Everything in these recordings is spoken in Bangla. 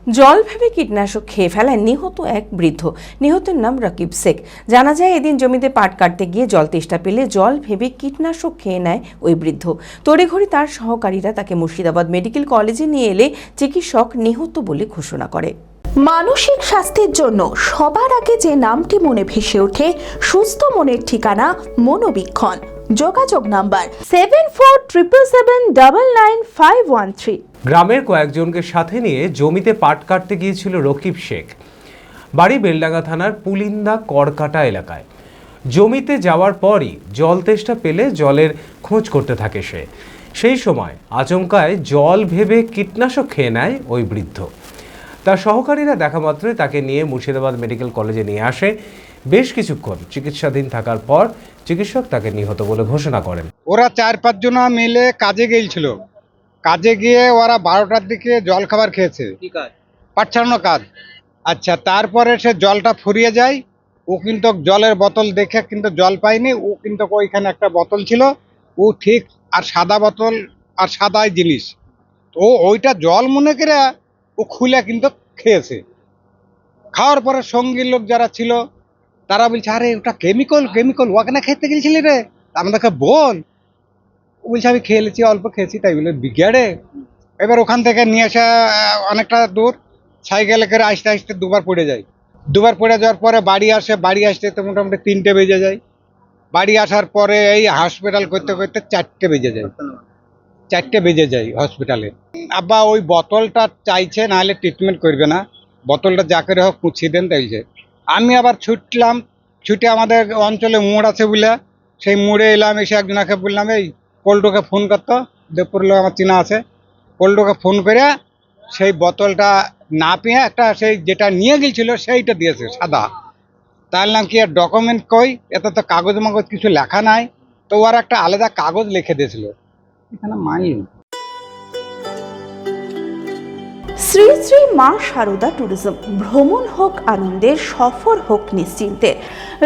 জল ভেবে কীটনাশক খেয়ে ফেলায় নিহত এক বৃদ্ধ। নিহতের নাম রকিব শেখ। জানা যায়, এদিন জমিতে পাট কাটতে গিয়ে জল তেষ্টা পেলে জল ভেবে কীটনাশক খেয়ে নেয় ওই বৃদ্ধ। তড়িঘড়ি তার সহকারীরা তাকে মুর্শিদাবাদ মেডিকেল কলেজে নিয়ে এলে চিকিৎসক নিহত বলে ঘোষণা করে। মানসিক স্বাস্থ্যের জন্য সবার আগে যে নামটি মনে ভেসে ওঠে, সুস্থ মনের ঠিকানা মনোবীক্ষণ। যোগাযোগ নাম্বার 7477799513। গ্রামের কয়েকজনকে সাথে নিয়ে জমিতে পাট কাটতে গিয়েছিল রকিব শেখ। বাড়ি বেলডাঙ্গা থানার পুলিন্দা করকাটা এলাকায়। জমিতে যাওয়ার পরই জল তেষ্টা পেলে জলের খোঁজ করতে থাকে সে। সেই সময় আচমকায় জল ভেবে কীটনাশক খেয়ে নেয় ওই বৃদ্ধ। তার সহকারীরা দেখা মাত্রই তাকে নিয়ে মুর্শিদাবাদ মেডিকেল কলেজে নিয়ে আসে। বেশ কিছুক্ষণ চিকিৎসাধীন থাকার পর চিকিৎসক তাকে নিহত বলে ঘোষণা করেন। ওরা 4-5 জন মিলে কাজে গিয়েছিল। কাজে গিয়ে ওরা 12টার দিকে জল খাবার খেয়েছে। পাট ছাড়ানো কাজ। আচ্ছা, তারপরে সে জলটা ফুরিয়ে যায়। ও কিন্তু জলের বোতল দেখে কিন্তু জল পায়নি। ও কিন্তু ওইখানে একটা বোতল ছিল, ও ঠিক আর সাদা বোতল আর সাদাই জিনিস, ও ওইটা জল মনে করে ও খুলে কিন্তু খেয়েছে। খাওয়ার পরে সঙ্গী লোক যারা ছিল তারা বলছে, আরে ওটা কেমিক্যাল ওখানে খেতে গেছিলি রে, আমাদেরকে বল। ও বলছে, আমি খেয়েছি, অল্প খেয়েছি। তাই বলে বিজ্ঞানে এবার ওখান থেকে নিয়ে আসা অনেকটা দূর সাইকেলে করে আসতে আসতে দুবার পড়ে যায়। দুবার পড়ে যাওয়ার পরে বাড়ি আসতে তো মোটামুটি 3টে বেজে যায়। বাড়ি আসার পরে এই হসপিটাল করতে করতে 4টে বেজে যায় হসপিটালে। আব্বা ওই বোতলটা চাইছে, নাহলে ট্রিটমেন্ট করবে না, বোতলটা যা করে হোক মুছিয়ে দেন তাইছে। আমি আবার ছুটে আমাদের অঞ্চলে মোড় আছে বলে সেই মোড়ে এলাম। এসে একজনকে বললাম, এই পল্টুকে ফোন করতো, দেবপুর লোক আমার চেনা আছে। পল্টুকে ফোন করে সেই বোতলটা না পেয়ে একটা সেই যেটা নিয়ে গিয়েছিল সেইটা দিয়েছে সাদা। তার নাম কি আর ডকুমেন্ট কই, এত তো কাগজ মাগজ কিছু লেখা নাই, তো ওর একটা আলাদা কাগজ লিখে দিয়েছিল, এখানে মানি। শ্রী শ্রী মা শারদা ট্যুরিজম। ভ্রমণ হোক আনন্দের, সফর হোক নিশ্চিন্তে।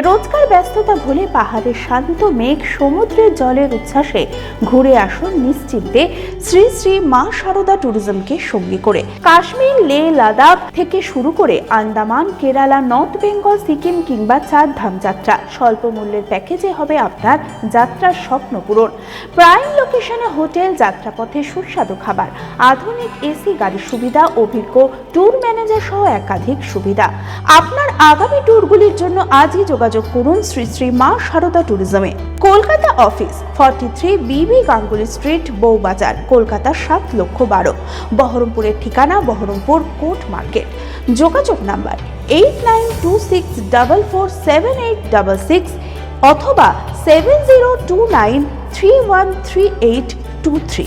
রোজকার ব্যস্ততা ভুলে পাহাড়ের শান্ত মেঘ, সমুদ্রের জলের উচ্ছ্বাসে ঘুরে আসুন নিশ্চিন্তে শ্রী শ্রী মা শারদা ট্যুরিজমকে সঙ্গী করে। কাশ্মীর, লে, লাদাখ থেকে শুরু করে আন্দামান, কেরালা, নর্থ বেঙ্গল, সিকিম কিংবা 4 ধাম যাত্রা। স্বল্প মূল্যের প্যাকেজে হবে আপনার যাত্রার স্বপ্ন পূরণ। প্রাইম লোকেশনে হোটেল, যাত্রাপথে সুস্বাদু খাবার, আধুনিক এসি গাড়ির সুবিধা, অভিজ্ঞ ট্যুর ম্যানেজার সহ একাধিক সুবিধা। আপনার আগামী ট্যুরগুলির জন্য আজই যোগাযোগ করুন শ্রী শ্রী মা শারদা ট্যুরিজমে। কলকাতা অফিস, 43 বিবি গাঙ্গুলি স্ট্রিট, বউবাজার, কলকাতা 7,12,000। বহরমপুরের ঠিকানা বহরমপুর কোর্ট মার্কেট। যোগাযোগ নাম্বার 8926447866 অথবা 7029313823।